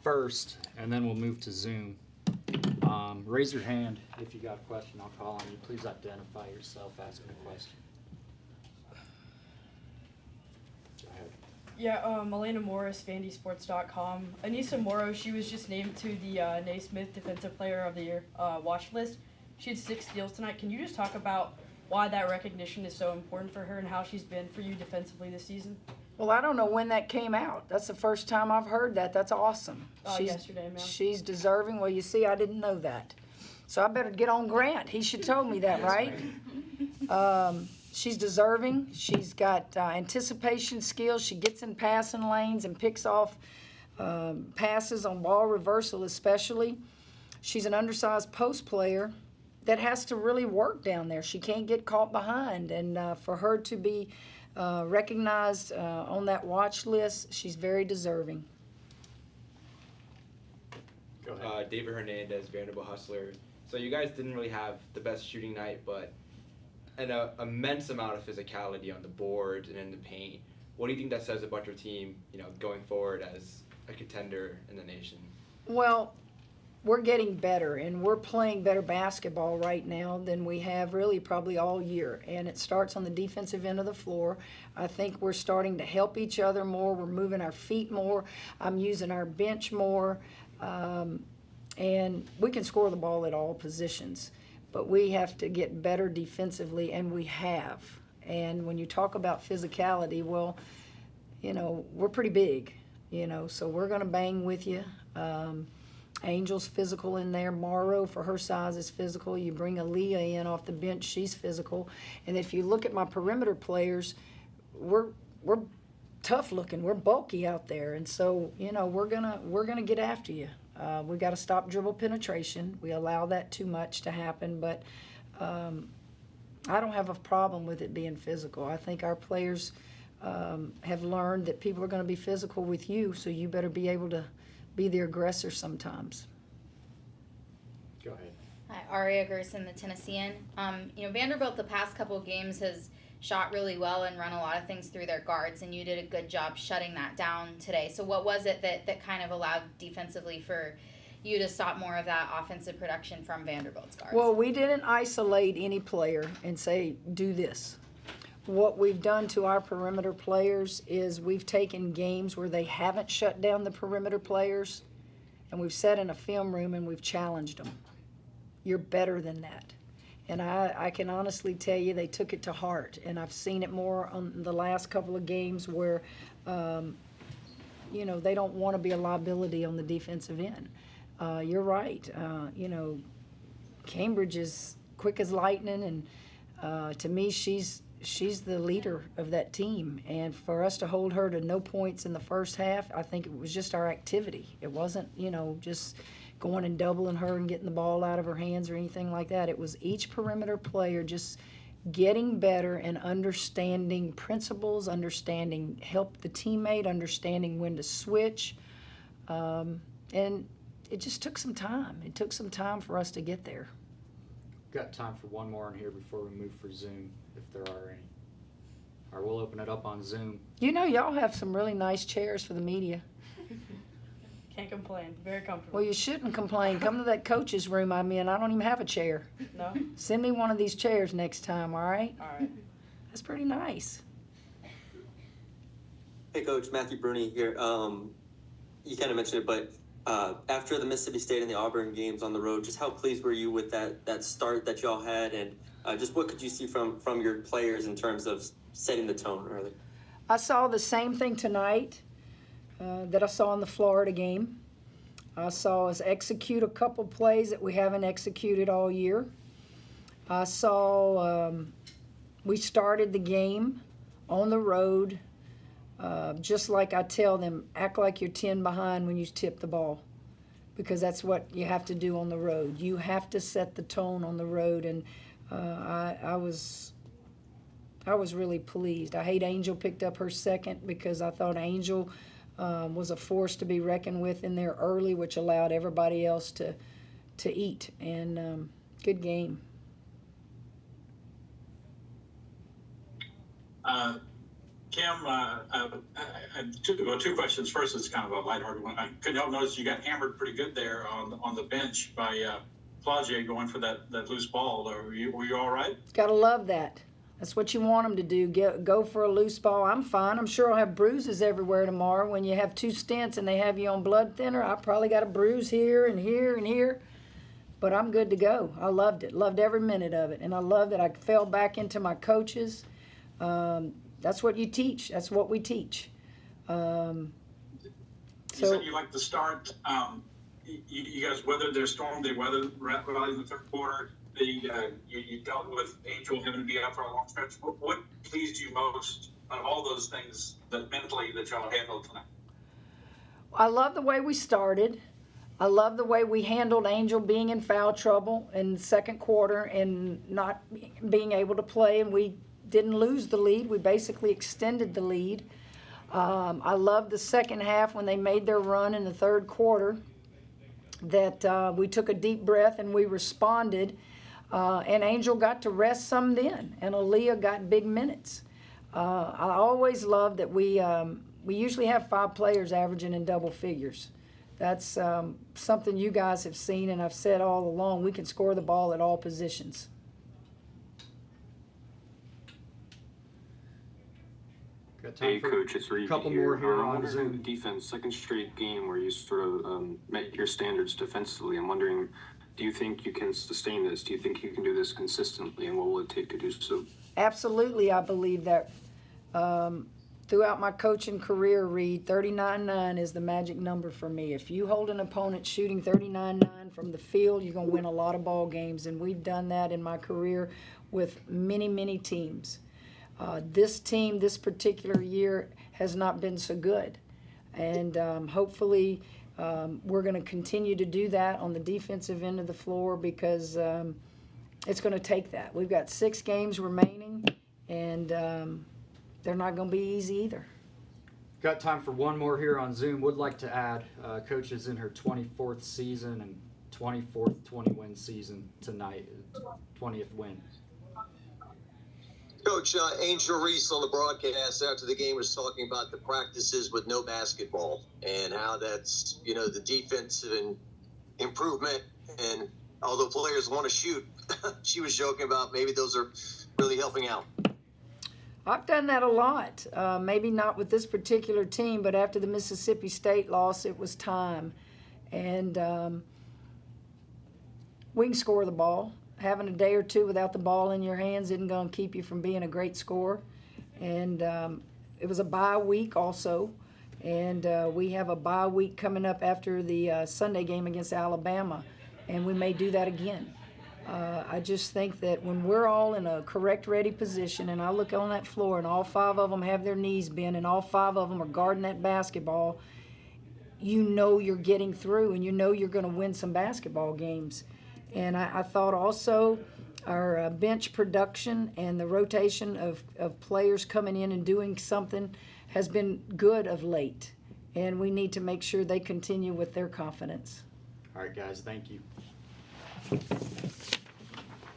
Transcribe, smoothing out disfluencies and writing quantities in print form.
first, and then we'll move to Zoom. Raise your hand if you got a question. I'll call on you. Please identify yourself asking a question. Go ahead. Yeah, Elena Morris, FandySports.com. Anissa Morrow, she was just named to the Naismith Defensive Player of the Year watch list. She had 6 steals tonight. Can you just talk about why that recognition is so important for her and how she's been for you defensively this season? Well, I don't know when that came out. That's the first time I've heard that. That's awesome. Yesterday, ma'am. She's deserving. Well, you see, I didn't know that. So I better get on Grant. He should told me that, right? She's deserving. She's got anticipation skills. She gets in passing lanes and picks off passes on ball reversal especially. She's an undersized post player that has to really work down there. She can't get caught behind. And for her to be recognized on that watch list, she's very deserving. Go ahead. David Hernandez, Vanderbilt Hustler. So you guys didn't really have the best shooting night, but an immense amount of physicality on the board and in the paint. What do you think that says about your team, going forward as a contender in the nation? Well, we're getting better, and we're playing better basketball right now than we have really probably all year. And it starts on the defensive end of the floor. I think we're starting to help each other more. We're moving our feet more. I'm using our bench more. And we can score the ball at all positions. But we have to get better defensively, and we have. And when you talk about physicality, well, we're pretty big, so we're going to bang with you. Angel's physical in there. Morrow, for her size, is physical. You bring Aaliyah in off the bench, she's physical. And if you look at my perimeter players, we're tough looking. We're bulky out there, and so we're gonna get after you. We got to stop dribble penetration. We allow that too much to happen, but I don't have a problem with it being physical. I think our players have learned that people are going to be physical with you, so you better be able to be the aggressor sometimes. Go ahead. Hi, Aria Gerson, the Tennessean. Vanderbilt the past couple of games has shot really well and run a lot of things through their guards, and you did a good job shutting that down today. So what was it that kind of allowed defensively for you to stop more of that offensive production from Vanderbilt's guards? Well, we didn't isolate any player and say, do this. What we've done to our perimeter players is we've taken games where they haven't shut down the perimeter players, and we've sat in a film room and we've challenged them. You're better than that. And I can honestly tell you they took it to heart, and I've seen it more on the last couple of games where, they don't want to be a liability on the defensive end. You're right. Cambridge is quick as lightning, and to me, she's the leader of that team. And for us to hold her to no points in the first half, I think it was just our activity. It wasn't, just going and doubling her and getting the ball out of her hands or anything like that. It was each perimeter player just getting better and understanding principles, understanding help the teammate, understanding when to switch. And it just took some time. It took some time for us to get there. Got time for one more in here before we move for Zoom, if there are any. Or we'll open it up on Zoom. Y'all have some really nice chairs for the media. Can't complain. Very comfortable. Well, you shouldn't complain. Come to that coach's room I'm in. I don't even have a chair. No? Send me one of these chairs next time, all right? All right. That's pretty nice. Hey, Coach, Matthew Bruni here. You kind of mentioned it, but after the Mississippi State and the Auburn games on the road, just how pleased were you with that start that y'all had, and just what could you see from your players in terms of setting the tone early? I saw the same thing tonight that I saw in the Florida game. I saw us execute a couple plays that we haven't executed all year. I saw we started the game on the road, just like I tell them, act like you're 10 behind when you tip the ball, because that's what you have to do on the road. You have to set the tone on the road, and I was really pleased. I hate Angel picked up her second because I thought Angel was a force to be reckoned with in there early, which allowed everybody else to eat. And good game. Kim, two questions. First is kind of a lighthearted one. I couldn't help notice you got hammered pretty good there on the bench by Plagier going for that loose ball. Were you all right? Gotta love that. That's what you want them to do. Go for a loose ball. I'm fine. I'm sure I'll have bruises everywhere tomorrow. When you have 2 stents and they have you on blood thinner, I probably got a bruise here and here and here. But I'm good to go. I loved it. Loved every minute of it. And I love that I fell back into my coaches. That's what you teach. That's what we teach. You said you liked the start. You guys weathered their storm. They weathered right in the third quarter. You dealt with Angel having to be out for a long stretch. What pleased you most out of all those things that mentally that y'all handled tonight? I love the way we started. I love the way we handled Angel being in foul trouble in the second quarter and not being able to play, and we didn't lose the lead. We basically extended the lead. I love the second half when they made their run in the third quarter, that we took a deep breath and we responded, and Angel got to rest some then, and Aaliyah got big minutes. I always love that we usually have 5 players averaging in double figures. That's something you guys have seen, and I've said all along, we can score the ball at all positions. Got time Hey, for Coach, it's Reed a couple here. more here I'm on wondering Zoom. the defense, second straight game where you sort of met your standards defensively. I'm wondering, do you think you can sustain this? Do you think you can do this consistently, and what will it take to do so? Absolutely, I believe that. Throughout my coaching career, Reed, 39-9 is the magic number for me. If you hold an opponent shooting 39-9 from the field, you're going to win a lot of ball games, and we've done that in my career with many, many teams. This team, this particular year, has not been so good, and hopefully we're going to continue to do that on the defensive end of the floor, because it's going to take that. We've got 6 games remaining, and they're not going to be easy either. Got time for one more here on Zoom. Would like to add, Coach is in her 24th season and 24th 20-win season tonight, 20th win. Coach, Angel Reese on the broadcast after the game was talking about the practices with no basketball and how that's, the defensive improvement. And although players want to shoot, she was joking about maybe those are really helping out. I've done that a lot. Maybe not with this particular team, but after the Mississippi State loss, it was time. And we can score the ball. Having a day or two without the ball in your hands isn't going to keep you from being a great scorer. And it was a bye week also. And we have a bye week coming up after the Sunday game against Alabama. And we may do that again. I just think that when we're all in a correct, ready position, and I look on that floor and all 5 of them have their knees bent and all 5 of them are guarding that basketball, you know you're getting through and you know you're going to win some basketball games. And I thought also our bench production and the rotation of players coming in and doing something has been good of late. And we need to make sure they continue with their confidence. All right, guys, thank you.